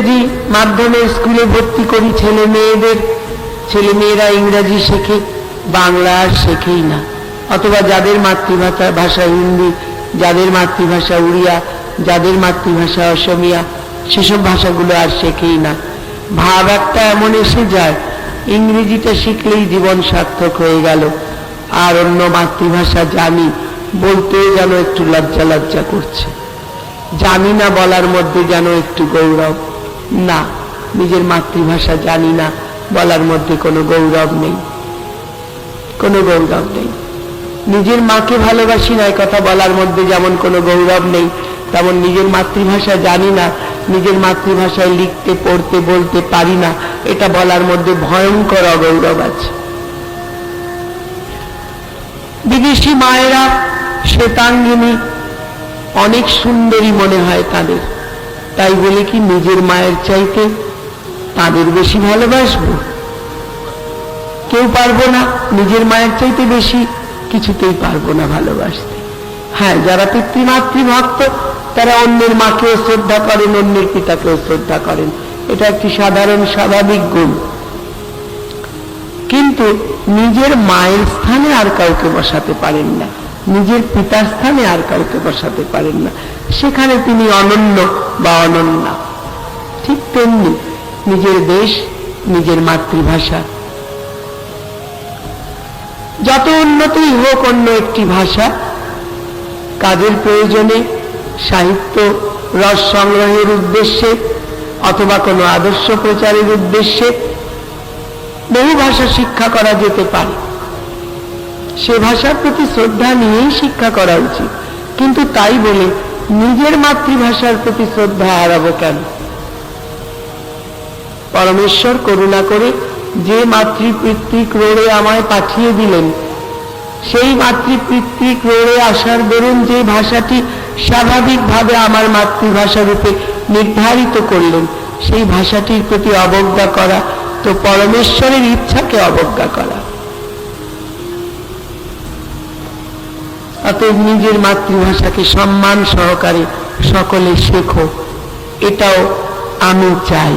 ইংরেজি মাধ্যমের স্কুলে ভর্তি করি ছেলেমেয়েরা ইংরেজি শেখে, বাংলা আর শেখেই না। অথবা যাদের মাতৃভাষা হিন্দি, যাদের মাতৃভাষা উড়িয়া, যাদের মাতৃভাষা অসমিয়া, সেসব ভাষাগুলো আর শেখেই না। ভাব একটা এমন এসে যায়, ইংরেজিটা শিখলেই জীবন সার্থক হয়ে গেল, আর অন্য মাতৃভাষা জানি বলতে যেন একটু লজ্জা লজ্জা করছে, জানি না বলার মধ্যে যেন একটু গৌরব। না, নিজের মাতৃভাষা জানি না বলার মধ্যে কোনো গৌরব নেই, কোনো গৌরব নেই। নিজের মাকে ভালোবাসি না কথা বলার মধ্যে যেমন কোনো গৌরব নেই, তেমন নিজের মাতৃভাষা জানি না, নিজের মাতৃভাষায় লিখতে পড়তে বলতে পারি না, এটা বলার মধ্যে ভয়ঙ্কর অগৌরব আছে। বিদেশি মায়েরা শ্বেতাঙ্গিনী, অনেক সুন্দরী মনে হয় তাদের, তাই বলে কি নিজের মায়ের চাইতে তাদের বেশি ভালোবাসবো? কেউ পারবো না, নিজের মায়ের চাইতে বেশি কিছুতেই পারবো না ভালোবাসতে। হ্যাঁ, যারা পিতৃমাতৃভক্ত তারা অন্যের মাকেও শ্রদ্ধা করেন, অন্যের পিতাকেও শ্রদ্ধা করেন, এটা একটি সাধারণ স্বাভাবিক গুণ। কিন্তু নিজের মায়ের স্থানে আর কাউকে বসাতে পারেন না, নিজের পিতার স্থানে আর কাউকে বসাতে পারেন না, সেখানে তিনি অনন্য বা অনন্যা। ঠিক তেমনি নিজের দেশ, নিজের মাতৃভাষা যত উন্নতই হোক অন্য একটি ভাষা, কাজের প্রয়োজনে, সাহিত্য রস সংগ্রহের উদ্দেশ্যে অথবা কোনো আদর্শ প্রচারের উদ্দেশ্যে বহু ভাষা শিক্ষা করা যেতে পারে, সে ভাষার প্রতি শ্রদ্ধা নিয়েই শিক্ষা করা উচিত। কিন্তু তাই বলে নিজের মাতৃভাষার প্রতি শ্রদ্ধা হারাবো কেন? পরমেশ্বর করুণা করে যে মাতৃপিতৃক রোড়ে আমায় পাঠিয়ে দিলেন, সেই মাতৃপিতৃক রোড়ে আসার দরুন যে ভাষাটি স্বাভাবিকভাবে আমার মাতৃভাষা রূপে নির্ধারিত করলেন, সেই ভাষাটির প্রতি অবজ্ঞা করা তো পরমেশ্বরের ইচ্ছাকে অবজ্ঞা করা। অতএব নিজের মাতৃভাষাকে সম্মান সহকারে সকলে শেখো, এটাও আমি চাই।